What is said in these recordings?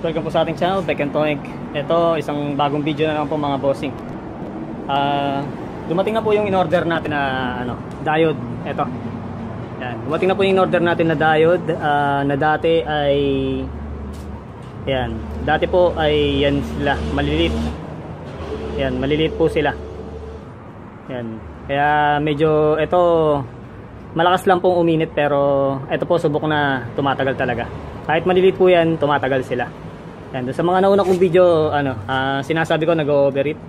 Welcome po sa ating channel, Beck and Tonic. Ito, isang bagong video na naman po mga bossing. Dumating na po yung in-order natin na diode. Ito. Yan. Dumating na po yung in-order natin na diode na dati ay yan. Dati po ay yan sila, maliliit. Yan, maliliit po sila. Yan. Kaya medyo ito malakas lang pong uminit, pero ito po subok na tumatagal talaga. Kahit maliliit po yan, tumatagal sila. Yan, sa mga nauna kong video, sinasabi ko nag-overheat.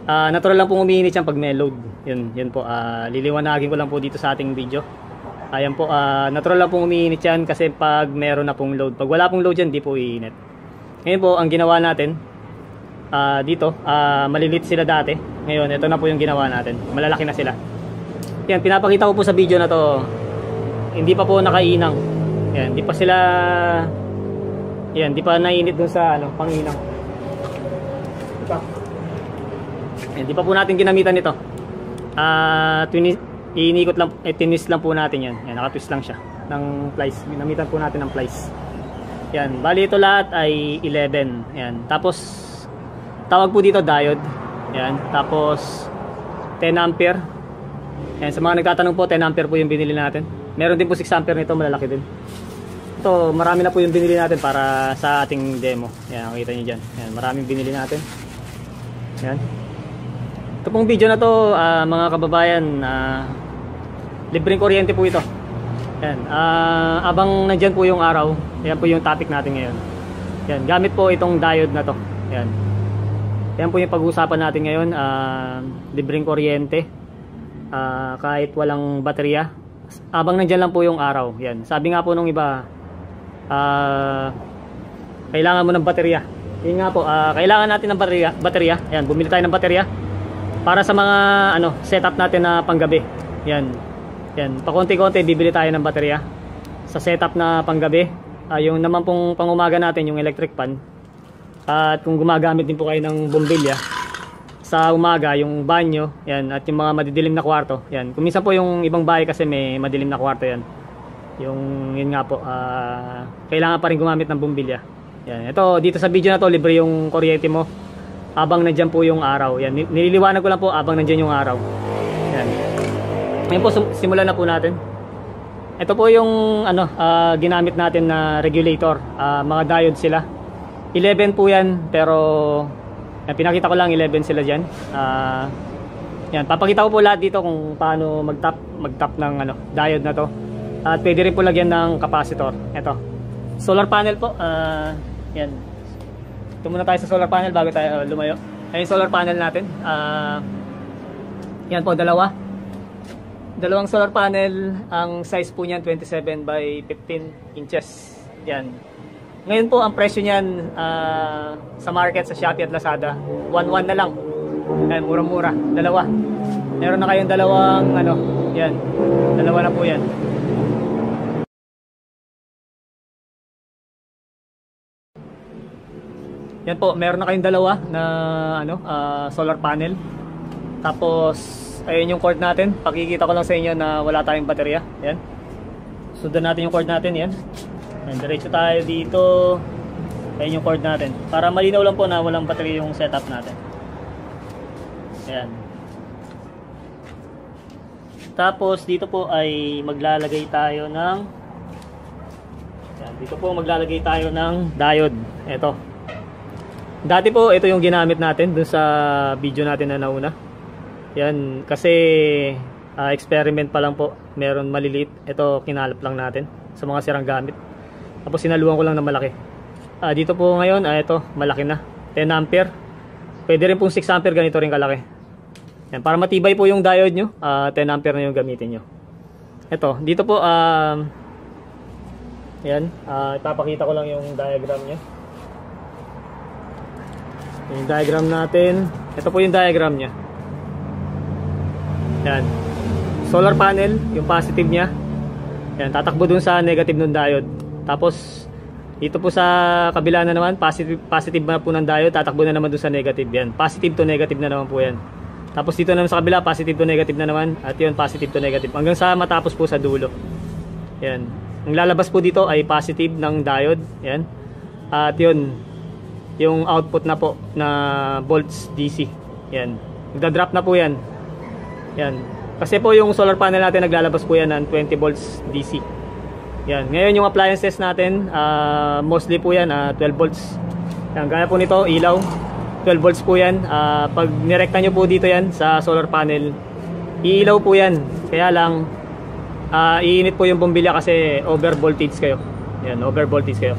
Natural lang pong umiinit yan pag may load. Yun po, liliwanagin ko lang po dito sa ating video. Ayan po, natural lang pong umiinit yan kasi pag meron na pong load. Pag wala pong load yan, di po iinit. Ngayon po, ang ginawa natin dito, maliliit sila dati. Ngayon, ito na po yung ginawa natin. Malalaki na sila. Yan, pinapakita ko po sa video na to. Hindi pa po nakainang. Yan, di pa sila... Yan, di pa nainit dun sa panginang. Ito. Yan, di pa po natin ginamitan ito. Inikot lang, tinis lang po natin yan. Yan, nakatwist lang siya ng plies. Ginamitan po natin ng plies. Yan, bali ito lahat ay 11. Yan, tapos tawag po dito diode. Yan, tapos 10 ampere. Yan, sa mga nagtatanong po, 10 ampere po yung binili natin. Meron din po 6 ampere nito, malalaki din. Ito, marami na po yung binili natin para sa ating demo. Yan, makita nyo dyan. Yan, maraming binili natin. Yan. Ito pong video na to, mga kababayan, libreng kuryente po ito. Yan. Abang nandyan po yung araw, yan po yung topic natin ngayon. Yan, gamit po itong diode na to. Yan. Yan po yung pag-uusapan natin ngayon. Libreng kuryente, kahit walang baterya. Abang nandyan lang po yung araw. Yan. Sabi nga po nung iba, kailangan mo ng baterya. Yun nga po, kailangan natin ng baterya. Ayan, bumili tayo ng baterya para sa mga setup natin na panggabi. Yan. Yan, pakonti-konti bibili tayo ng baterya sa setup na panggabi. Yung naman pong pangumaga natin, yung electric pan. At kung gumagamit din po kayo ng bombilya sa umaga, yung banyo, yan, at yung mga madidilim na kwarto. Yan. Kung minsan po yung ibang bahay kasi may madilim na kwarto yan. Yun nga po, kailangan pa rin gumamit ng bombilya. Yan. Ito, dito sa video na to, libre yung kuryente mo habang nandiyan po yung araw. Yan. Nililiwanag ko lang po habang nandiyan yung araw. Yan. Ngayon po, simulan na po natin. Ito po yung ginamit natin na regulator. Mga diode sila. 11 po yan, pero yan, pinakita ko lang 11 sila dyan. Yan, papakita ko po lahat dito kung paano mag-tap ng diode na to. At pwede rin po lagyan ng capacitor. Ito, solar panel po. Yan. Ito muna tayo sa solar panel bago tayo lumayo. Ayan yung solar panel natin. Yan po, dalawang solar panel. Ang size po niyan 27 by 15 inches. Yan. Ngayon po ang presyo niyan sa market, sa Shopee at Lazada, 1.1 na lang. Ayan, murang-mura. Dalawa. Meron na kayong dalawang yan. Dalawa na po yan. Yan po, meron na kayong dalawa na solar panel. Tapos ayun yung cord natin. Pakikita ko lang sa inyo na wala tayong baterya. Yan. Sundan natin yung cord natin, yan. Yan, diretso tayo dito. Ayun yung cord natin. Para malinaw lang po na walang baterya yung setup natin. Yan. Tapos dito po ay maglalagay tayo ng diode. Ito. Dati po, ito yung ginamit natin dun sa video natin na nauna. Yan, kasi experiment pa lang po. Meron maliliit. Ito, kinalap lang natin sa mga sirang gamit. Tapos sinaluan ko lang na malaki. Dito po ngayon, ito, malaki na. 10 ampere. Pwede rin pong 6 ampere, ganito rin kalaki. Yan, para matibay po yung diode nyo, 10 ampere na yung gamitin nyo. Ito, dito po, yan, ipapakita ko lang yung diagram nyo. Yung diagram natin, ito po yung diagram nya. Yan, solar panel, yung positive nya. Yan, tatakbo dun sa negative ng diode. Tapos dito po sa kabila na naman, positive na po ng diode, tatakbo na naman dun sa negative. Yan, positive to negative na naman po yan. Tapos dito naman sa kabila, positive to negative na naman. At yun, positive to negative, hanggang sa matapos po sa dulo. Yan, ang lalabas po dito ay positive ng diode. Yan, At yun, yung output na po na volts DC. Yan. Magda-drop na po yan. Yan. Kasi po yung solar panel natin naglalabas po yan ng 20 volts DC. Yan. Ngayon yung appliances natin, mostly po yan 12 volts. Yan. Gaya po nito, ilaw. 12 volts po yan. Pag nirekta nyo po dito yan sa solar panel, iilaw po yan. Kaya lang, iinit po yung bombilya kasi over voltage kayo. Yan, over voltage kayo.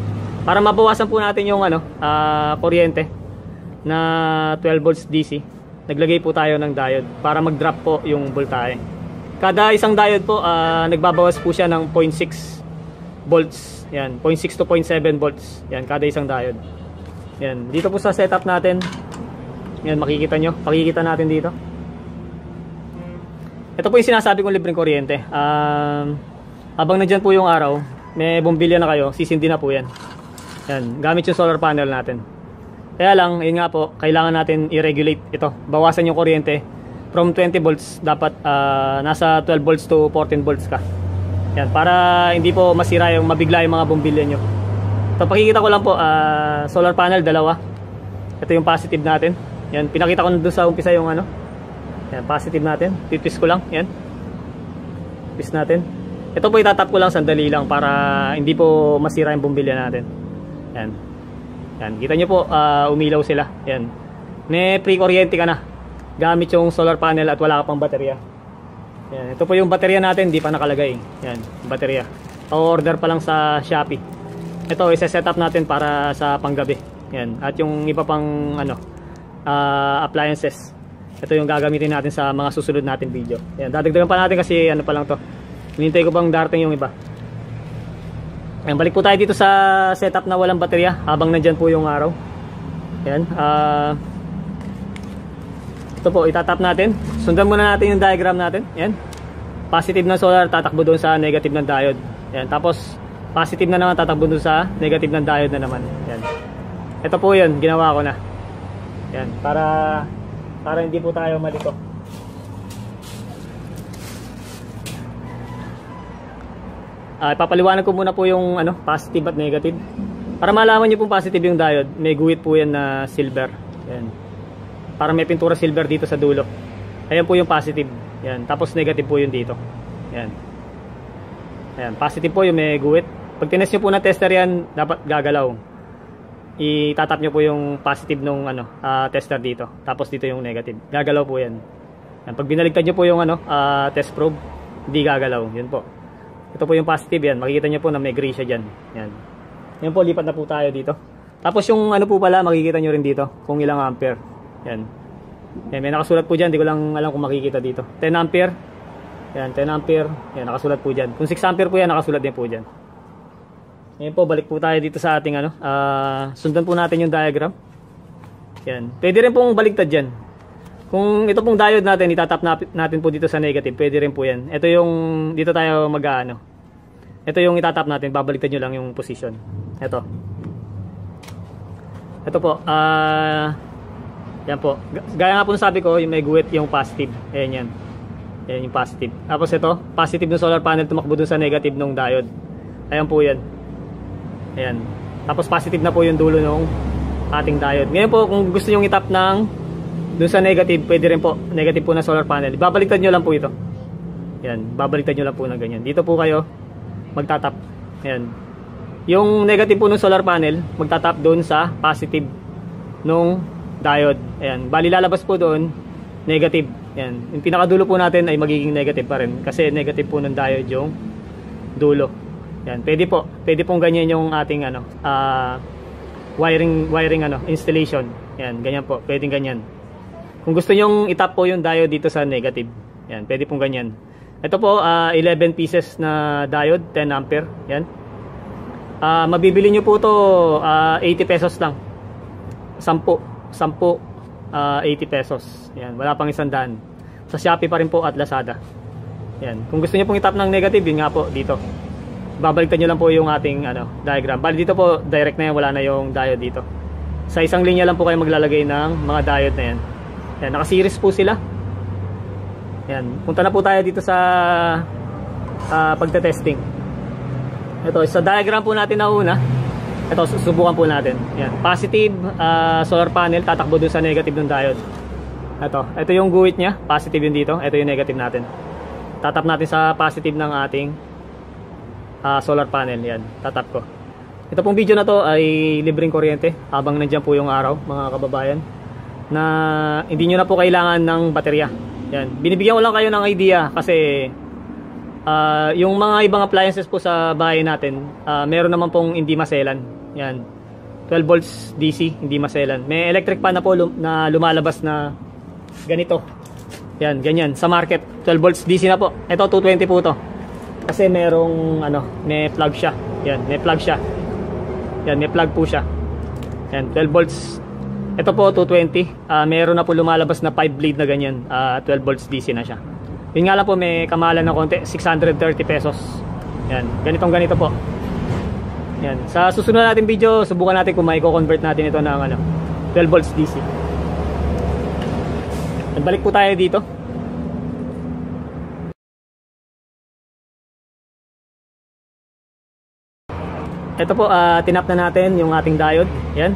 Para mabawasan po natin yung kuryente na 12 volts DC, naglagay po tayo ng diode para mag-drop po yung voltahe. Kada isang diode po, nagbabawas po siya ng 0.6 volts. Yan, 0.6 to 0.7 volts. Yan, kada isang diode. Yan, dito po sa setup natin. Yan, makikita nyo. Pakikita natin dito. Ito po yung sinasabi kong libreng kuryente. Habang nandyan po yung araw, may bombilya na kayo, sisindi na po yan. Yan, gamit yung solar panel natin. Kaya lang, yun nga po, kailangan natin i-regulate ito. Bawasan yung kuryente. From 20 volts, dapat nasa 12 volts to 14 volts ka. Yan, para hindi po masira yung mabigla yung mga bombilya nyo. Ito, pakikita ko lang po, solar panel, dalawa. Ito yung positive natin. Yan, pinakita ko na doon sa umpisa yung yan, positive natin. Twist ko lang, yan. Twist natin. Ito po itatap ko lang, sandali lang, para hindi po masira yung bombilya natin. Yan. Yan, kita nyo po, umilaw sila. Yan. May pre-kuryente ka na gamit yung solar panel at wala ka pang baterya. Yan. Ito po yung baterya natin, hindi pa nakalagay. Yan, baterya. O-order pa lang sa Shopee. Ito, isa-set up natin para sa panggabi. Yan. At yung iba pang appliances. Ito yung gagamitin natin sa mga susunod natin video. Yan, dadagdagan pa natin kasi pa lang to. Hinintay ko bang darating yung iba. Ayan, balik po tayo dito sa setup na walang baterya habang nandyan po yung araw. Ayan, ito po, itatap natin. Sundan muna natin yung diagram natin. Ayan, positive na solar, tatakbo doon sa negative ng diode. Ayan, tapos positive na naman, tatakbo doon sa negative ng diode na naman. Ayan, ito po yun, ginawa ko na. Ayan, para hindi po tayo malito. Ipapaliwanag ko muna po yung positive at negative. Para malaman nyo pong positive yung diode, may guhit po yan na silver. Yan. Para may pintura silver dito sa dulo. Ayan po yung positive. Yan. Tapos negative po yung dito. Yan. Ayan. Positive po yung may guhit. Pag tinest nyo po na tester yan, dapat gagalaw. Itatap nyo po yung positive nung tester dito. Tapos dito yung negative. Gagalaw po yan. Yan. Pag binaligtad nyo po yung test probe, hindi gagalaw. Yun po. Ito po yung positive yan. Makikita nyo po na may gray siya dyan. Yan. Yan po, lipat na po tayo dito. Tapos yung po pala, makikita nyo rin dito kung ilang ampere. Yan. Yan, may nakasulat po dyan. Hindi ko lang alam kung makikita dito. 10 ampere. Yan, 10 ampere. Yan, nakasulat po dyan. Kung 6 ampere po yan, nakasulat din po dyan. Yan po, balik po tayo dito sa ating sundan po natin yung diagram. Yan. Pwede rin pong baliktad dyan. Kung ito pong diode natin, itatap natin po dito sa negative, pwede rin po yan. Ito yung, dito tayo ito yung itatap natin, babaliktad nyo lang yung position. Ito. Ito po, yan po. Gaya nga po sabi ko, yung may guhit, yung positive. Ayan yan. Ayan yung positive. Tapos ito, positive ng solar panel, tumakbo dun sa negative ng diode. Ayan po yan. Ayan. Tapos positive na po yung dulo ng ating diode. Ngayon po, kung gusto nyo itap ng doon sa negative, pwede rin po. Negative po na solar panel. Babaliktad nyo lang po ito. Yan. Babaliktad nyo lang po ng ganyan. Dito po kayo magtatap. Yan. Yung negative po ng solar panel, magtatap doon sa positive nung diode. Ayan. Bali lalabas po doon, negative. Yan. Yung pinakadulo po natin ay magiging negative pa rin. Kasi negative po ng diode yung dulo. Yan. Pwede po. Pwede pong ganyan yung ating wiring installation. Yan. Ganyan po. Pwedeng ganyan. Kung gusto nyong itap po yung diode dito sa negative, yan, pwede pong ganyan. Ito po, 11 pieces na diode, 10 ampere, yan. Mabibili nyo po to 80 pesos lang. 10, 80 pesos. Yan, wala pang 100. Sa Shopee pa rin po at Lazada. Yan. Kung gusto nyo pong itap ng negative, yun nga po, dito. Babaliktad nyo lang po yung ating diagram. Bali dito po, direct na yan, wala na yung diode dito. Sa isang linya lang po kayo maglalagay ng mga diode na yan. Yan, naka-series po sila. Yan, punta na po tayo dito sa pagte-testing. Ito, sa diagram po natin na una, Ito, susubukan po natin. Yan. Positive solar panel, tatakbo dun sa negative ng diode. Ito yung guhit niya, positive yun dito. Ito yung negative natin. Tatap natin sa positive ng ating solar panel. Yan, tatap ko. Ito pong video na to ay libreng kuryente habang nandiyan po yung araw, mga kababayan, na hindi nyo na po kailangan ng baterya. Yan. Binibigyan ko lang kayo ng idea kasi yung mga ibang appliances po sa bahay natin, meron naman pong hindi maselan. Yan. 12 volts DC, hindi maselan. May electric fan na po na lumalabas na ganito. Yan, ganyan sa market. 12 volts DC na po. Ito 220 po to. Kasi merong may plug siya. Yan, may plug siya. Yan, may plug po siya. Yan, 12 volts. Ito po 220. Meron na po lumalabas na 5 bleed na ganyan. 12 volts DC na siya. Yun nga lang po, may kamahalan ng konti, 630 pesos. Yan, ganito po. Yan, sa susunod natin video, subukan natin kung mai-convert natin ito ng 12 volts DC. Balik po tayo dito. Ito po, tinap na natin yung ating diode. Yan.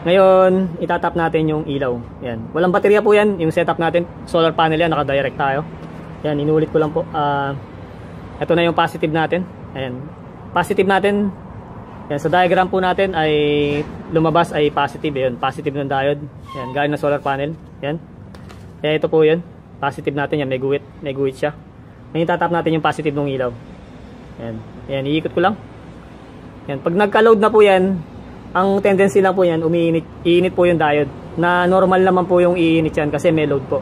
Ngayon, itatap natin yung ilaw. Yan. Walang baterya po yan, yung setup natin. Solar panel yan, naka-direct tayo. Yan, inulit ko lang po. Ito na yung positive natin. Ayan. Positive natin. Yan, sa diagram po natin ay lumabas ay positive. Yan, positive ng diode. Yan, gaya ng solar panel. Yan. Kaya ito po yun. Positive natin yan, may guhit. May guhit siya. Ngayon, itatap natin yung positive ng ilaw. Yan. Yan, iikot ko lang. Yan, pag nagka-load na po yan, ang tendency lang po yan, iinit po yung diode. Na normal naman po yung iinit yan kasi may load po.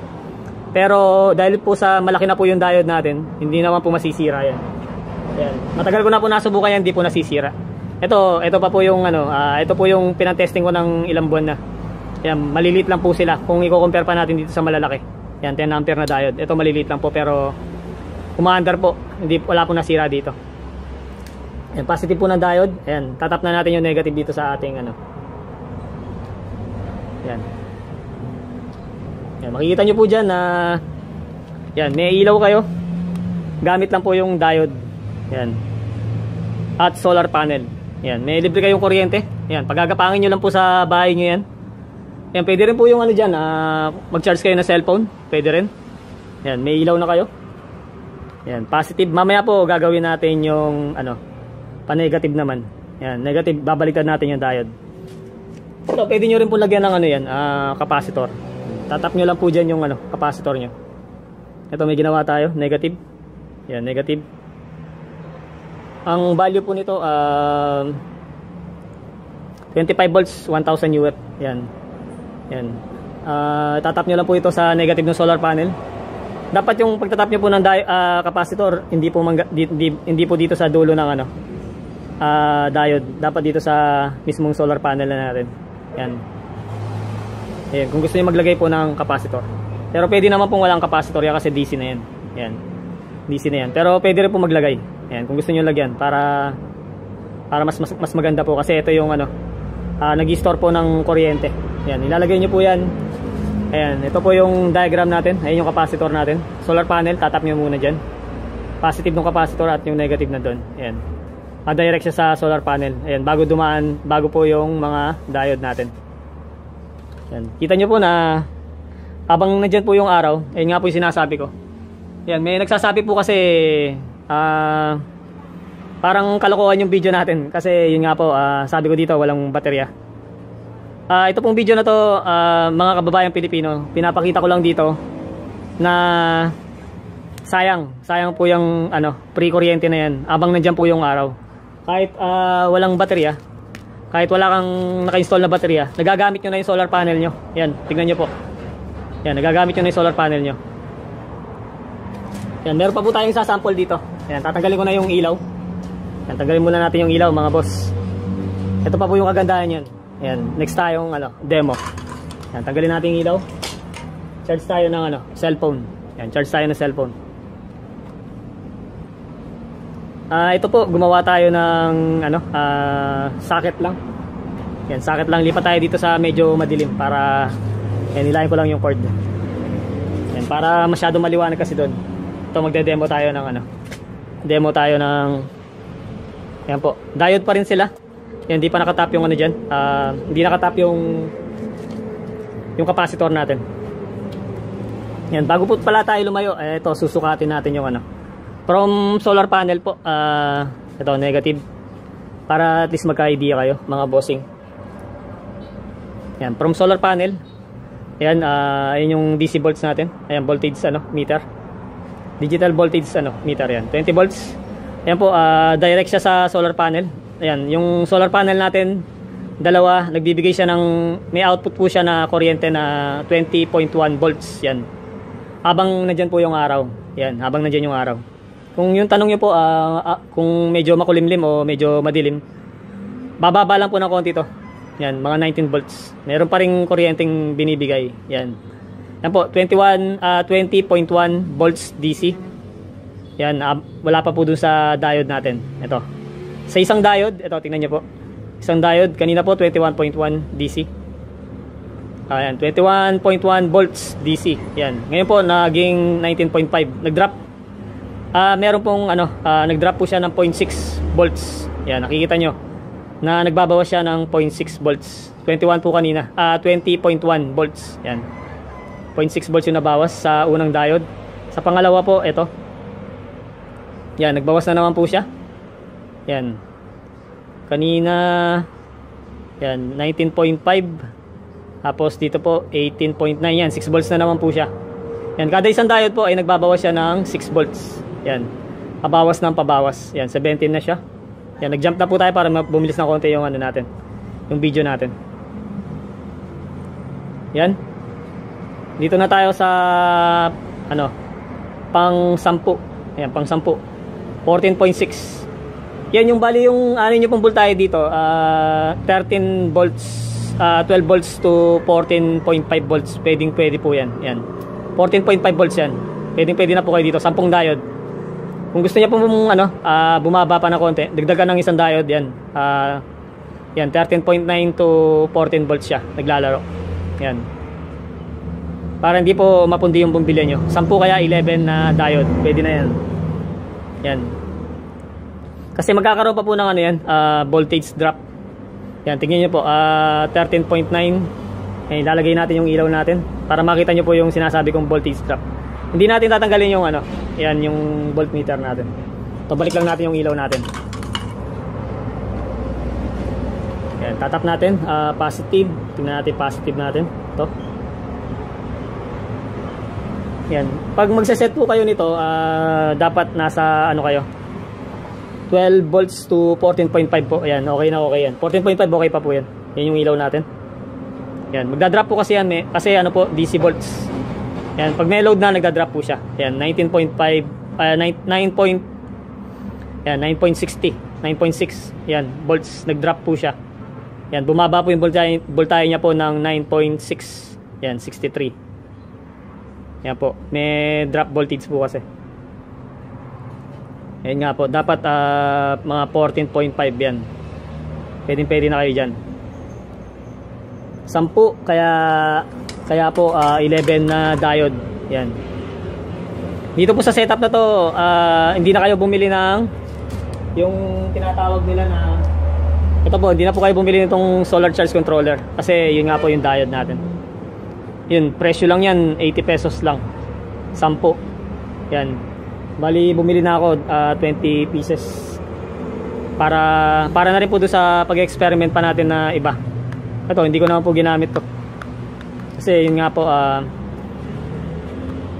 Pero dahil po sa malaki na po yung diode natin, hindi naman po masisira yan. Yan. Matagal ko na po nasubukan yan, hindi po nasisira. Ito pa po yung ito po yung pinatesting ko ng ilang buwan na. Yan, maliliit lang po sila kung i-compare pa natin dito sa malalaki. Yan, 10 ampere na diode. Ito maliliit lang po pero umaandar po. Wala po nasira dito. Yan, positive po ng diode. Ayan, tatap na natin yung negative dito sa ating Yan. Yan, makikita nyo po dyan na yan, may ilaw kayo. Gamit lang po yung diode. Yan. At solar panel. Yan, may libre kayong kuryente. Yan, pagagapangin nyo lang po sa bahay nyo yan. Yan, pwede rin po yung dyan, mag-charge kayo na cellphone. Pwede rin. Yan, may ilaw na kayo. Yan, positive. Mamaya po gagawin natin yung pa-negative naman. Yan, negative, babaliktad natin yung diode. So, pwede nyo rin po lagyan ng yan, capacitor. Tatap nyo lang po dyan yung capacitor nyo. Ito, may ginawa tayo, negative. Yan, negative. Ang value po nito 25 volts, 1000 UF. Yan. Yan. Tatap nyo lang po ito sa negative ng solar panel. Dapat yung pagtatap nyo po ng capacitor, hindi po dito sa dulo ng diode. Dapat dito sa mismong solar panel na natin. Yan. Ayan, kung gusto niyo maglagay po ng capacitor. Pero pwede naman pong walang capacitor yan kasi DC na yan. Yan. DC na yan. Pero pwede rin po maglagay. Ayan, kung gusto niyo lagyan para mas maganda po kasi ito yung nag-i-store po ng kuryente. Yan, ilalagay niyo po yan. Ayan, ito po yung diagram natin. Ayan yung capacitor natin. Solar panel, tatap niyo muna diyan. Positive ng capacitor at yung negative na doon. Ayan. Direct siya sa solar panel. Ayan, bago po yung mga diode natin. Yan. Kita nyo po na habang nandyan po yung araw, ayun nga po yung sinasabi ko. Yan, may nagsasabi po kasi parang kalokohan yung video natin kasi yun nga po, sabi ko dito walang baterya. Ito pong video na to, mga kababayang Pilipino, pinapakita ko lang dito na sayang po yung free kuryente na yan habang nandyan po yung araw. Kahit walang baterya, kahit wala kang naka-install na baterya, nagagamit nyo na yung solar panel nyo. Yan, tingnan nyo po. Yan, nagagamit nyo na yung solar panel nyo. Yan, meron pa po tayong sasample dito. Yan, tatanggalin ko na yung ilaw. Yan, tanggalin muna natin yung ilaw mga boss. Ito pa po yung kagandahan yan. Yan, next tayong demo. Yan, tanggalin natin yung ilaw. Charge tayo ng cellphone. Yan, charge tayo ng cellphone. Ito po, gumawa tayo ng socket lang. Yan, socket lang. Lipat tayo dito sa medyo madilim para nilayan ko lang yung cord. Yan, para masyado maliwanag kasi doon. Ito, magde-demo tayo ng demo tayo ng yan po. Diode pa rin sila. Yan, hindi pa nakatap yung ano dyan. Hindi nakatap yung capacitor natin. Yan, bago po pala tayo lumayo, ito susukatin natin yung ano. From solar panel po, ito negative. Para at least magka-idea kayo, mga bossing. Yan, from solar panel. Ayan, ayan yung DC volts natin. Ayan, voltage meter. Digital voltage meter yan. 20 volts. Ayan po, direct siya sa solar panel. Ayan, yung solar panel natin, dalawa, nagbibigay siya ng, may output po siya na kuryente na 20.1 volts. Yan. Habang nandiyan po yung araw. Yan, habang nandiyan yung araw. Kung yung tanong niyo po, kung medyo makulimlim o medyo madilim, bababa lang po ng konti to. Yan, mga 19 volts. Meron pa ring kuryenteng binibigay. Yan. Yan po, 20.1 volts DC. Yan, wala pa po dun sa diode natin. Ito. Sa isang diode, ito, tingnan niyo po. Isang diode, kanina po 21.1 DC. Ayan, 21.1 volts DC. Yan. Ngayon po, naging 19.5. Nag-drop. Meron pong nag-drop po siya ng 0.6 volts. Yan, nakikita nyo na nagbabawas siya ng 0.6 volts. 21 po kanina. 20.1 volts. Yan. 0.6 volts yung nabawas sa unang diode. Sa pangalawa po, ito. Yan, nagbawas na naman po siya. Yan. Kanina, yan, 19.5. Tapos dito po, 18.9. Yan, 6 volts na naman po siya. Yan, kada isang diode po ay nagbabawas siya ng 6 volts. Yan. Pabawas ng pabawas. Yan, 17 na siya. Yan, nag-jump na po tayo para bumilis na konti yung natin. Yung video natin. Yan. Dito na tayo sa pang 10. Yan, pang 10. 14.6. Yan yung bali yung niyo pong voltahe dito. 13 volts, 12 volts to 14.5 volts. Pwede po yan. Yan. 14.5 volts yan. Pwede na po kayo dito. 10 diode. Kung gusto niya po bumaba pa ng konti, dagdagan ng isang diode yan. Yan, 13.9 to 14 volts siya. Naglalaro. Yan. Para hindi po mapundi yung bumbilya nyo. 10 kaya 11 na diode. Pwede na yan. Yan. Kasi magkakaroon pa po ng voltage drop. Yan, tingnan nyo po. 13.9. Yan, ilalagay natin yung ilaw natin para makita nyo po yung sinasabi kong voltage drop. Hindi natin tatanggalin yung yan, yung voltmeter natin. So, balik lang natin yung ilaw natin. Yan, tatap natin. Positive. Tingnan natin positive natin. Ito. Yan. Pag magsaset po kayo nito, dapat nasa kayo? 12 volts to 14.5 po. Ayan, okay na okay yan. 14.5 okay pa po yan. Yan yung ilaw natin. Yan, magdadrop po kasi yan kasi po, DC volts. Yan, pag may load na, nagdadrop po siya. Yan, 19.5, 9.60, 9.6, yan, volts, nagdrop po siya. Yan, bumaba po yung voltahe niya po ng 9.6, yan, 63. Yan po, may drop voltage po kasi. Yan nga po, dapat mga 14.5 yan. Pwede na kayo dyan. 10, kaya po 11 na diode. Yan. Dito po sa setup na to, hindi na kayo bumili ng yung tinatawag nila na ito po, hindi na po kayo bumili nitong solar charge controller kasi yun nga po yung diode natin. Yun, presyo lang yan, 80 pesos lang. 10. Yan. Bali bumili na ako 20 pieces. Para na rin po doon sa pag-experiment pa natin na iba. Ito, hindi ko naman po ginamit to. Kasi yun nga po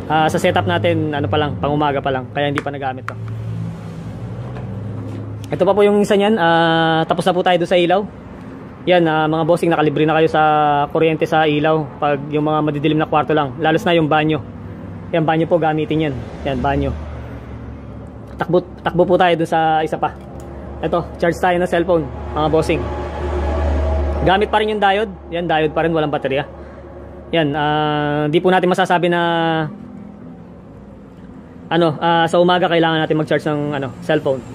sa setup natin pa lang, pang umaga pa lang, kaya hindi pa nagamit to. Ito pa po yung isa niyan. Tapos na po tayo doon sa ilaw. Yan, mga bossing, nakalibre na kayo sa kuryente sa ilaw pag yung mga madidilim na kwarto lang, lalos na yung banyo. Yan, banyo po gamitin yan. Yan, banyo. Takbo po tayo doon sa isa pa. Ito, charge tayo ng cellphone, mga bossing. Gamit pa rin yung diode. Yan, diode pa rin, walang baterya. Yan, di po natin masasabi na sa umaga kailangan natin mag-charge ng cellphone.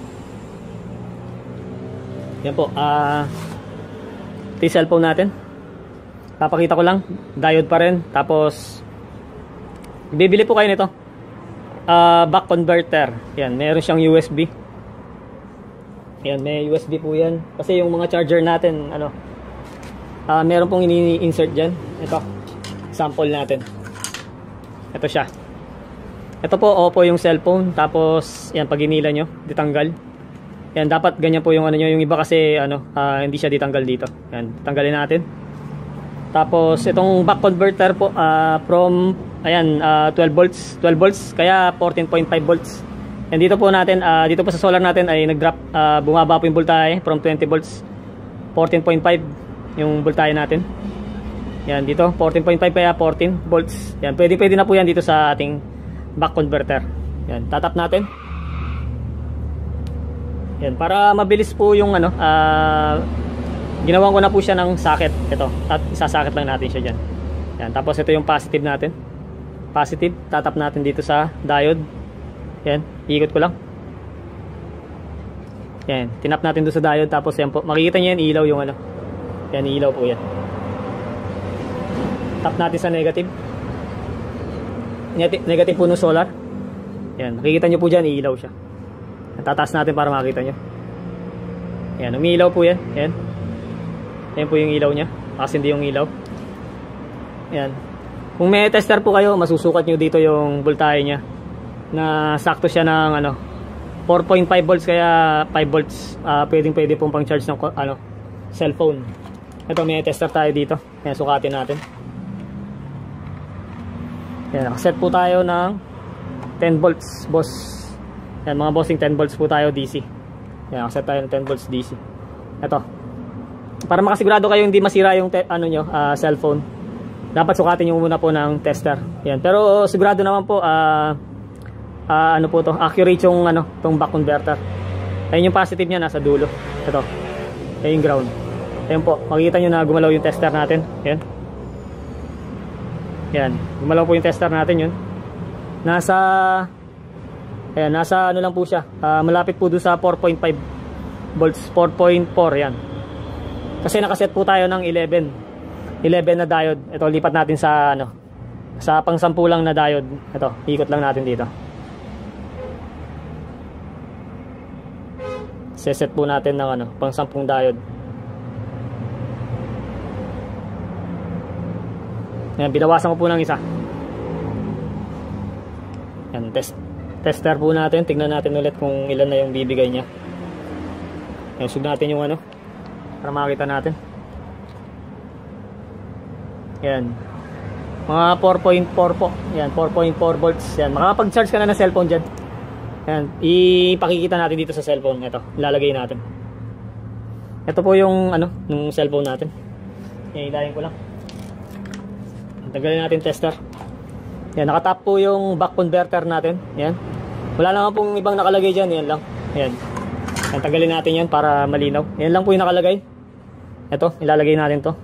Yan po, ito yung cellphone natin. Papakita ko lang, diode pa rin. Tapos bibili po kayo nito, back converter. Yan, meron siyang USB. Ayan, may USB po yan. Kasi yung mga charger natin, ano, meron pong ini-insert dyan. Ito, sample natin. Ito siya. Ito po, Oppo yung cellphone. Tapos, yan, pag inila nyo, ditanggal. Yan, dapat ganyan po yung ano nyo. Yung iba kasi, ano, hindi siya ditanggal dito. Yan, tanggalin natin. Tapos, itong back converter po, from, ayan, 12 volts. 12 volts, kaya 14.5 volts. And dito po natin, dito po sa solar natin ay nag-drop, bumaba po yung voltahe from 20 volts 14.5 yung voltahe natin. Yan, dito 14.5 kaya 14 volts. Yan, pwede na po yan dito sa ating back converter. Yan, tatap natin. Yan, para mabilis po yung ano, ginawan ko na po siya ng socket. Ito, isa-socket lang natin siya dyan. Yan, tapos ito yung positive natin. Positive, tatap natin dito sa diode. Yan, iikot ko lang. Yan, tinap natin doon sa diode. Tapos yan po, makikita nyo yan, ilaw yung ano. Yan, ilaw po yan. Tap natin sa negative. Negative po ng solar. Yan, makikita nyo po dyan, ilaw siya. Tataas natin para makita nyo. Yan, umiilaw po yan. Yan. Yan po yung ilaw nya. Kasi hindi yung ilaw. Yan. Kung may tester po kayo, masusukat nyo dito yung voltahe nya. Na sakto siya ng ano 4.5 volts kaya 5 volts. Pwede pong pang charge ng ano, cellphone. Ito, may tester tayo dito. Yan, sukatin natin. Yan, nakaset po tayo ng 10 volts, boss. Yan, mga bossing, 10 volts po tayo DC. Yan, nakaset tayo ng 10 volts DC. Ito, para makasigurado kayo hindi masira yung ano nyo, cellphone, dapat sukatin nyo muna po ng tester. Yan, pero sigurado naman po ano po to, accurate yung ano, tong back converter. Ayun yung positive niya, nasa dulo. Ito, ayun yung ground. Ayun po, makikita nyo na gumalaw yung tester natin. Yan. Yan, gumalaw po yung tester natin yun. Nasa, ayan, nasa ano lang po siya, malapit po doon sa 4.5 volts, 4.4 yan. Kasi nakaset po tayo ng 11 na diode. Ito, lipat natin sa ano, sa pang 10 lang na diode. Ito, ikot lang natin dito. Seset po natin ng ano, pang 10 diode. Yan, binawasan ko po ng isa. Yan, tester po natin. Tignan natin ulit kung ilan na yung bibigay niya. Yan, sug natin yung ano, para makita natin. Yan, mga 4.4 po. Yan, 4.4 volts. Yan, makakapag-charge ka na ng cellphone dyan. Yan, ipakikita natin dito sa cellphone. Ito, ilalagay natin. Ito po yung ano, ng cellphone natin. Yan, ilayin ko lang. Tagalin natin tester. Yan, nakatap po yung back converter natin. Yan, wala naman pong ibang nakalagay dyan. Yan lang. Yan, yan, tagalin natin yan para malinaw. Yan lang po yung nakalagay. Ito, ilalagay natin to.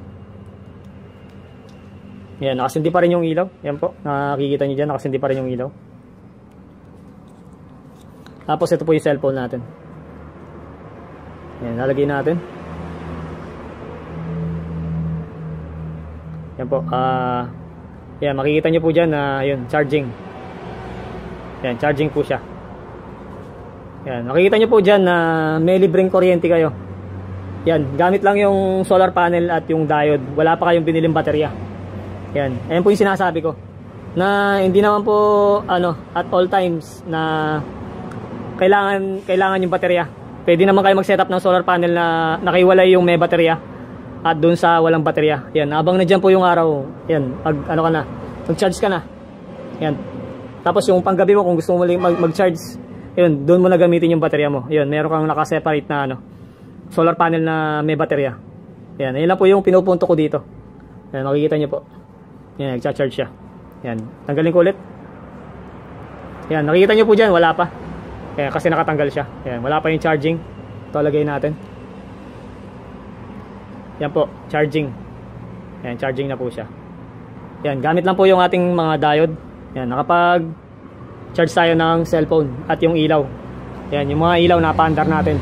Yan, nakasindi pa rin yung ilaw. Yan po, nakikita nyo dyan, nakasindi pa rin yung ilaw. Tapos ito po yung cellphone natin. Yan, nalagay natin. Yan po, yan, makikita nyo po dyan na yun, charging. Yan, charging po siya. Yan, makikita nyo po dyan na may libreng kuryente kayo. Yan, gamit lang yung solar panel at yung diode. Wala pa kayong biniling baterya. Yan, ayan po yung sinasabi ko. Na hindi naman po, ano, at all times na kailangan yung baterya. Pwede naman kayo mag-setup ng solar panel na nakiwalay yung may baterya at dun sa walang baterya. Yan, habang nandiyan po yung araw, yan, ano ka na, mag-charge ka na. Yan. Tapos yung panggabi mo, kung gusto mo mag-charge, yun, doon mo na gamitin yung baterya mo. Yun, meron kang naka-separate na ano, solar panel na may baterya. Yan, ayun lang po yung pinupunto ko dito. Yan, makikita nyo po. Yan, nag-charge siya. Yan, tanggalin ko ulit. Yan, nakikita nyo po dyan, wala pa. Yan, kasi nakatanggal siya. Yan, wala pa yung charging. Ito, lagay natin. Yan po, charging. Yan, charging na po siya. Yan, gamit lang po yung ating mga diode. Yan, nakapag-charge tayo ng cellphone at yung ilaw. Yan, yung mga ilaw na paandar natin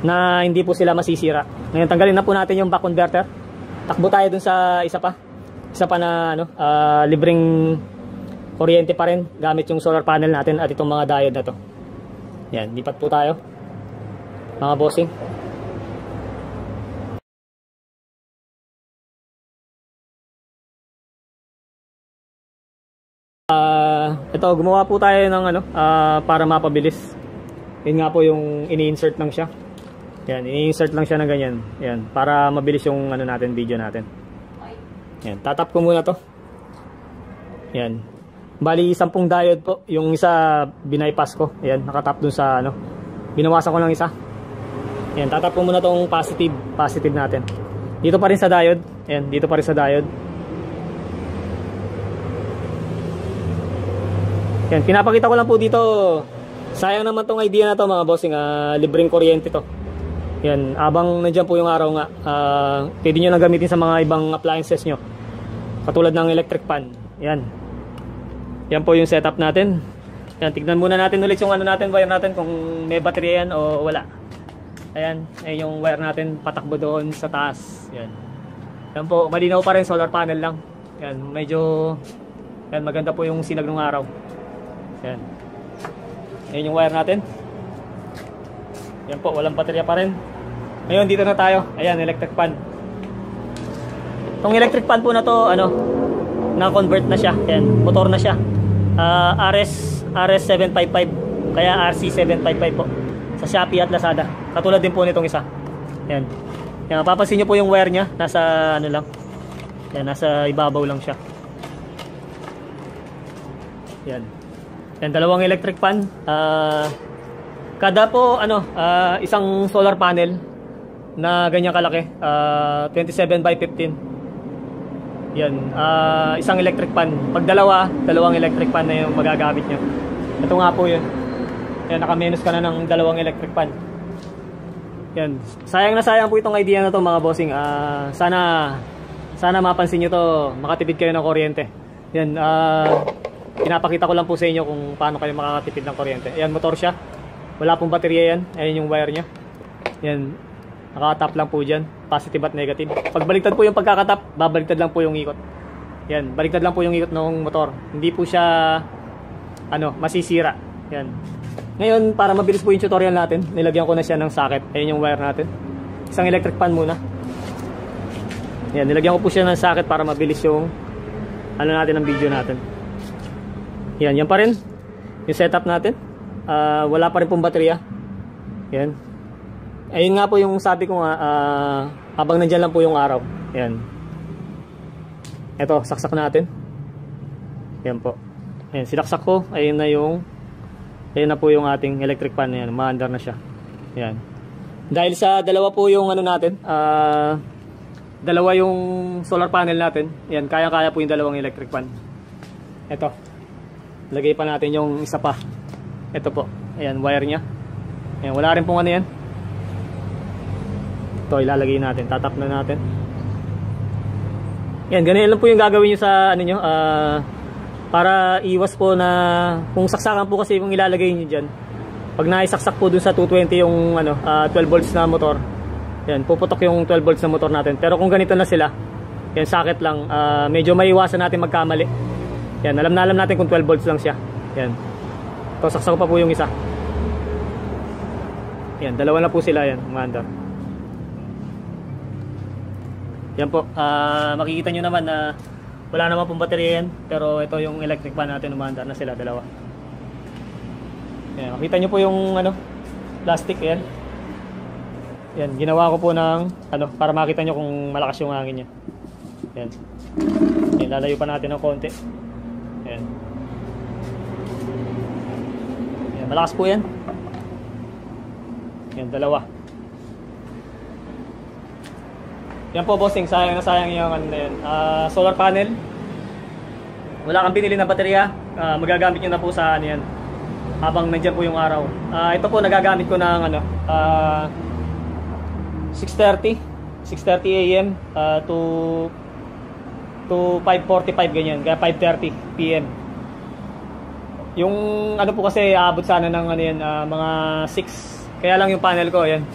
na hindi po sila masisira. Ngayon, tanggalin na po natin yung back converter. Takbo tayo dun sa isa pa na ano, libreng kuryente pa rin gamit yung solar panel natin at itong mga diode na to. Yan, lipat po tayo. mga bossing. Ito, gumawa po tayo ng ano, para mapabilis. Yun nga po yung ini-insert lang siya. Yan, ini-insert lang siya ng ganyan. Yan, para mabilis yung ano natin, video natin. Yan, tatap ko muna to. Yan. Bali 10 diode po. Yung isa binypass ko. Yan, nakatap dun sa ano. Binawasan ko lang isa. Yan, tatap ko muna tong positive natin. Dito pa rin sa diode. Yan, dito pa rin sa diode. Yan, pinapakita ko lang po dito. Sayang naman tong idea na to mga bossing, libreng kuryente to. Yan, abang nandiyan po yung araw nga, pwede nyo nang gamitin sa mga ibang appliances nyo. Katulad ng electric pan. Yan. Yan po yung setup natin. Yan, tignan muna natin ulit yung ano natin, wire natin, kung may baterya yan o wala. Ayan, ay yung wire natin patakbo doon sa taas. Yan. Yan po, malinaw pa rin, solar panel lang. Yan, medyo yan, maganda po yung sinag ng araw. Yan. Ayan yung wire natin. Yan po, walang baterya pa rin. Ngayon, dito na tayo. Ayan, electric pan. Itong electric pan po na to, ano, na-convert na siya. Ayan, motor na siya. RS755. Kaya RC755 po. Sa Shopee at Lazada. Katulad din po nitong isa. Ayan. Ayan, mapapansin nyo po yung wire nya. Nasa, ano lang. Ayan, nasa ibabaw lang siya. Ayan. Yan, dalawang electric pan. Kada po ano, isang solar panel na ganyan kalaki, 27 by 15. Yan, isang electric pan. Pag dalawang electric pan na yung magagamit nyo. Ito nga po yun. Yan, naka-minus ka na ng dalawang electric pan. Yan, sayang na sayang po itong idea na to mga bossing. Sana mapansin nyo to, makatipid kayo ng kuryente. Yan, pinapakita ko lang po sa inyo kung paano kayo makakatipid ng kuryente. Ayan, motor siya. Wala pong baterya yan. Ayan yung wire nya. Yan, nakatap lang po dyan. Positive at negative. Pag baliktad po yung pagkakatap, babaliktad lang po yung ikot. Yan, baliktad lang po yung ikot ng motor. Hindi po siya, ano, masisira. Yan. Ngayon, para mabilis po yung tutorial natin, nilagyan ko na siya ng socket. Ayan yung wire natin. Isang electric pan muna. Yan, nilagyan ko po siya ng socket para mabilis yung, ano natin, ang video natin. Yan, yan pa rin yung setup natin. Wala pa rin pong baterya. Yan. Ayun nga po yung sabi ko nga, habang nandyan lang po yung araw. Yan. Ito, saksak natin. Yan po. Yan, sinaksak ko. Ayun na po yung ating electric pan. Yan, maandar na siya. Yan. Dahil sa dalawa po yung ano natin, dalawa yung solar panel natin. Yan, kaya-kaya po yung dalawang electric pan. Ito. Lagay pa natin yung isa pa. Ito po. Ayan, wire nya. Ayan, wala rin pong ano yan. Ito, ilalagay natin. Tatap na natin. Ayan, ganyan lang po yung gagawin nyo sa ano nyo. Para iwas po na kung saksakan po kasi yung ilalagay nyo dyan. Pag naisaksak po dun sa 220 yung ano, 12 volts na motor. Ayan, puputok yung 12 volts na motor natin. Pero kung ganito na sila, yan, socket lang. Medyo maiwasan natin magkamali. Yan, alam natin kung 12 volts lang siya. Yan. Ito, saksak pa po yung isa. Yan, dalawa na po sila yan, umaandar. Yan po, makikita nyo naman na wala naman pong baterya yan. Pero ito yung electric pan natin, umaandar na sila, dalawa. Yan, makita nyo po yung ano, plastic, yan. Yan, ginawa ko po ng ano, para makita nyo kung malakas yung hangin niya. Yan. Yan, lalayo pa natin ng konti. Yan. Yan, malakas po yan. Yan, dalawa. Yan po bossing, sayang na sayang yung ano na yan. Solar panel. Wala kang binili na baterya. Magagamit nyo na po sa ano yan, habang nandyan po yung araw. Ito po nagagamit ko ng ano, 6:30 AM to 5:45 ganyan, kaya 5:30 PM. Yung ano po kasi aabot sana ng ano yan, mga 6. Kaya lang yung panel ko, yan,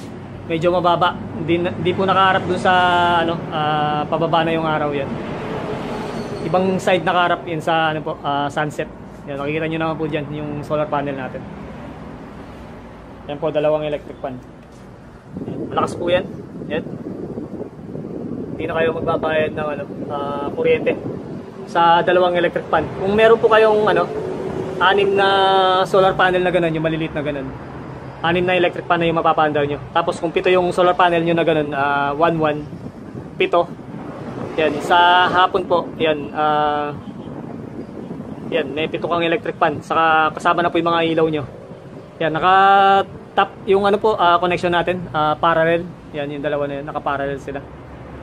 medyo mababa. Hindi po nakaharap dun sa ano, pababa na yung araw yan. Ibang side nakaharap yan sa ano po, sunset. Yan, makikita nyo naman po dyan yung solar panel natin. Yan po, dalawang electric pan. Malakas po yan. Yan. Hindi na kayo magbabayad ng kuryente sa dalawang electric fan. Kung meron po kayong 6 na solar panel na ganun, yung maliliit na ganun, 6 na electric fan na yung mapapaandar nyo. Tapos kung 7 yung solar panel nyo na ganun, 1-1, 7. Yan, sa hapon po, yan, yan, may 7 kang electric fan. Saka kasama na po yung mga ilaw nyo. Yan, naka-top yung connection natin, parallel. Yan, yung dalawa na yan, naka-parallel sila.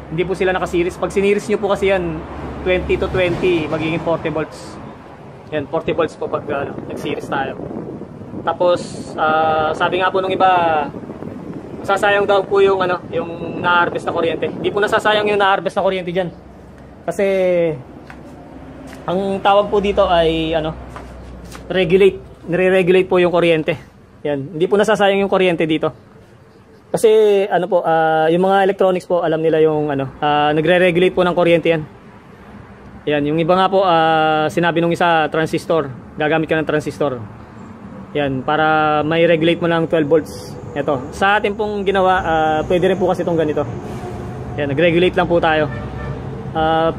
Hindi po sila naka-series. Pag siniris nyo po kasi yan, 20 to 20, magiging 40 volts. Yan, 40 volts po pag nag-series tayo. Tapos, sabi nga po nung iba, sasayang daw po yung yung na-harvest na kuryente. Hindi po nasasayang yung na-harvest na kuryente diyan. Kasi ang tawag po dito ay regulate. Nire-regulate po yung kuryente. Yan, hindi po nasasayang yung kuryente dito. Kasi yung mga electronics po, alam nila yung nagre-regulate po ng kuryente yan. Yan, yung iba nga po sinabi nung isa, transistor. Gagamit ka ng transistor. Yan, para may regulate mo ng 12 volts. Ito, sa atin pong ginawa, pwede rin po kasi itong ganito. Yan, nag-regulate lang po tayo.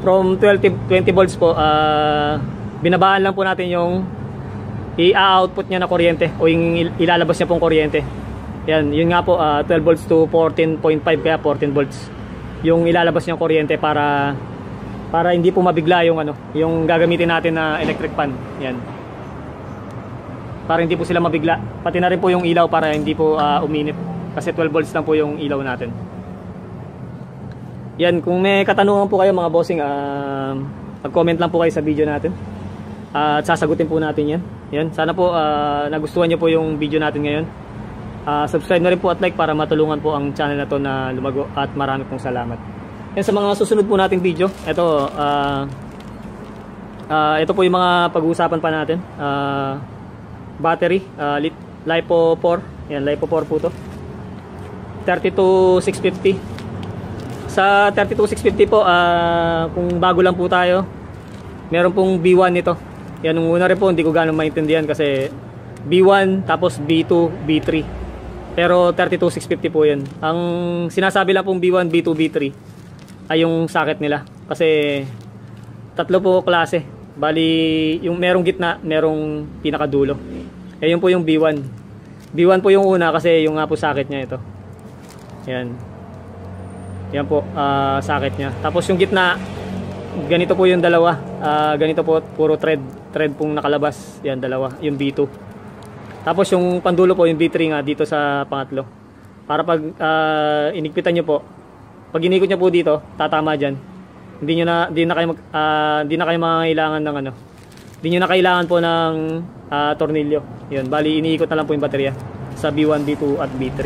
From 20 volts po, binabaan lang po natin yung i-output niya na kuryente o yung ilalabas niya pong kuryente. Yan, yun nga po, 12 volts to 14.5 kaya 14 volts. Yung ilalabas niyang kuryente para hindi po mabigla yung gagamitin natin na electric fan. Yan. Para hindi po sila mabigla. Pati na rin po yung ilaw para hindi po uminit. Kasi 12 volts lang po yung ilaw natin. Yan, kung may katanungan po kayo mga bossing, mag-comment lang po kayo sa video natin. At sasagutin po natin yan. Yan, sana po nagustuhan nyo po yung video natin ngayon. Subscribe na rin po at like para matulungan po ang channel na to na lumago. At marami pong salamat. Yan, sa mga susunod po nating video, ito po yung mga pag-uusapan pa natin. Battery, LiPo 4. Yan, LiPo 4 po to. 32650. Sa 32650 po, kung bago lang po tayo, meron pong B1 nito. Yan, nung una rin po, hindi ko gano'ng maintindihan kasi B1, tapos B2, B3. Pero 32650 po yan. Ang sinasabi lang pong B1, B2, B3 ay yung socket nila. Kasi tatlo po klase. Bali, yung merong gitna, merong pinakadulo. Eh, yun po yung B1. B1 po yung una kasi yung nga po socket niya ito. Yan. Yan po, socket niya. Tapos yung gitna, ganito po yung dalawa. Ganito po, puro thread pong nakalabas. Yan, dalawa. Yung B2. Tapos yung pandulo po, yung B3 nga dito sa pangatlo. Para pag inigpitan nyo po, pag inikot nyo po dito, tatama dyan. Hindi na kayo mangangailangan ng hindi nyo na kailangan po ng tornilyo. Yun, bali iniikot na lang po yung baterya sa B1, B2 at B3.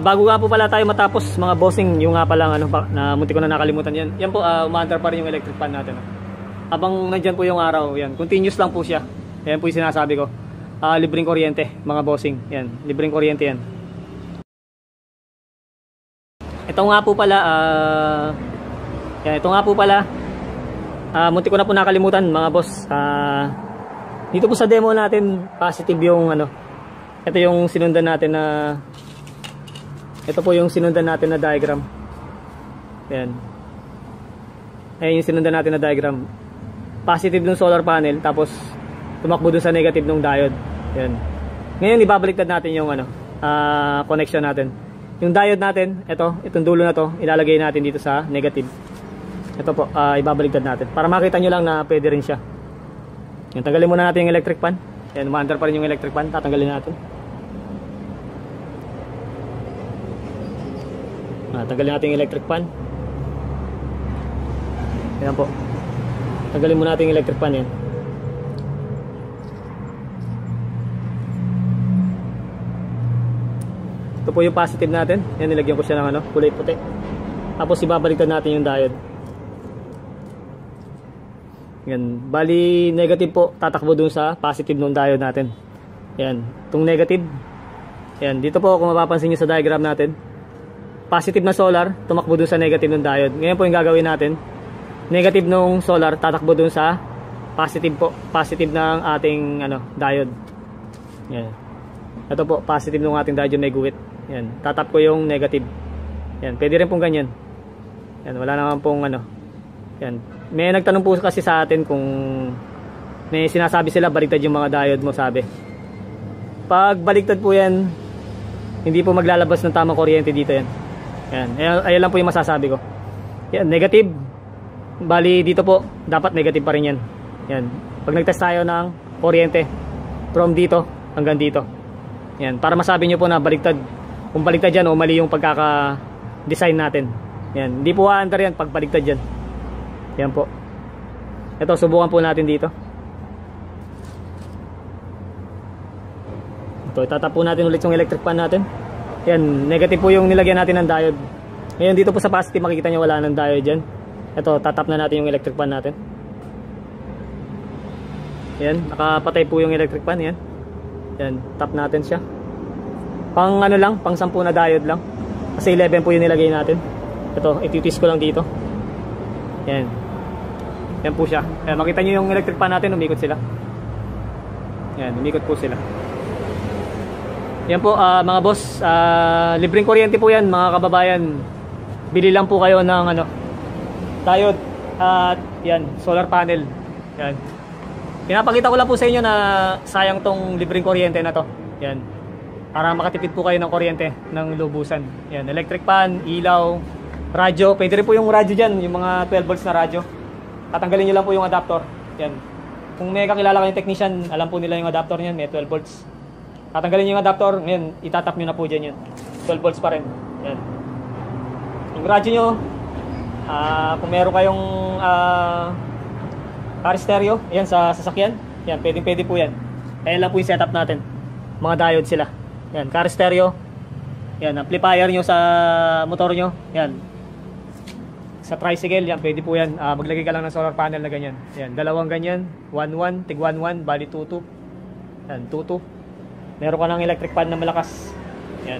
Bago nga po pala tayo matapos mga bossing, yung nga pala na munti ko na nakalimutan yan. Yan po, umaandar pa rin yung electric fan natin. Habang nandyan po yung araw, yan, continuous lang po siya. Yan po yung sinasabi ko. Libreng kuryente, mga bossing. Yan, libreng kuryente yan. Ito nga po pala, munti ko na po nakalimutan mga boss. Dito po sa demo natin, positive yung ito yung sinundan natin na ito po yung sinundan natin na diagram. Yan. Ayan yung sinundan natin na diagram. Positive ng solar panel, tapos tumakbo dun sa negative ng diode. Yan. Ngayon ibabaliktad natin yung connection natin. Yung diode natin, itong dulo na to, ilalagay natin dito sa negative. Ito po, ibabaliktad natin. Para makita nyo lang na pwede rin siya. Yan, tanggalin muna natin yung electric fan. Yan, umaandar pa rin yung electric fan. Tatanggalin natin. Tanggalin natin yung electric fan. Yan po. Tanggalin muna natin yung electric fan yan. Ito po yung positive natin. Yan, nilagyan ko siya ng kulay puti. Tapos ibabaliktad natin yung diode. Yan. Bali, negative po. Tatakbo dun sa positive ng diode natin. Yan. Itong negative. Yan. Dito po, kung mapapansin nyo sa diagram natin, positive na solar, tumakbo dun sa negative ng diode. Ngayon po yung gagawin natin. Negative nung solar, tatakbo dun sa positive po. Positive ng ating diode. Yan. Ito po, positive ng ating diode may guhit. Yan, tatap ko yung negative. Yan, pwede rin pong ganyan. Yan, wala naman pong ano. Yan, may nagtanong po kasi sa atin kung may sinasabi sila baligtad yung mga diode mo, sabi. Pag baligtad po yan, hindi po maglalabas ng tamang kuryente dito yan. Yan, ayan lang po yung masasabi ko. Yan, negative. Bali dito po, dapat negative pa rin yan. Yan, pag nagtest tayo ng kuryente from dito hanggang dito. Yan, para masabi nyo po na baligtad. Kung baligtad yan o mali yung pagkaka-design natin. Yan, hindi po aandar yan pag baligtad yan. Yan po. Ito, subukan po natin dito. Ito, itatap po natin ulit yung electric pan natin. Yan, negative po yung nilagyan natin ng diode. Ngayon dito po sa positive, makikita nyo wala ng diode dyan. Ito, tatap na natin yung electric pan natin. Yan, nakapatay po yung electric pan. Yan. Yan, tap natin siya. Pang ano lang, pang 10 na diode lang. Kasi 11 po yung nilagay natin. Ito, ititis ko lang dito. Yan. Yan po siya. Yan, makita nyo yung electric pan natin, umikot sila. Yan, umikot po sila. Yan po, mga boss, libreng kuryente po yan, mga kababayan. Bili lang po kayo ng ano, diode at yan, solar panel. Yan. Pinapakita ko lang po sa inyo na sayang tong libreng kuryente na to. Yan. Para makatipid po kayo ng kuryente ng lubusan. Yan, electric pan, ilaw, radyo. Pwede rin po yung radyo dyan, yung mga 12 volts na radyo. Tatanggalin nyo lang po yung adapter. Yan. Kung may kakilala kayong technician, alam po nila yung adapter niyan, may 12 volts. Tatanggalin nyo yung adapter, ngayon, itatap nyo na po dyan yun. 12 volts pa rin. Yan. Yung radyo nyo, kung meron kayong car stereo, yan sa sasakyan, yan, pwede po yan. Ayan lang po yung setup natin. Mga diode sila. Yan, car stereo. Yan, amplifier nyo sa motor nyo. Yan. Sa tricycle, yan, pwede po yan. Maglagay ka lang ng solar panel na ganyan. Yan, dalawang ganyan. 1-1, tig 1-1, bali 2-2. Yan, 2-2. Meron ka ng electric pan na malakas. Yan.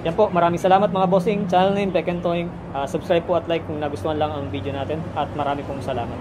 Yan po, maraming salamat mga bossing. Channel name, Beck and Toying. Subscribe po at like kung nagustuhan lang ang video natin. At marami pong salamat.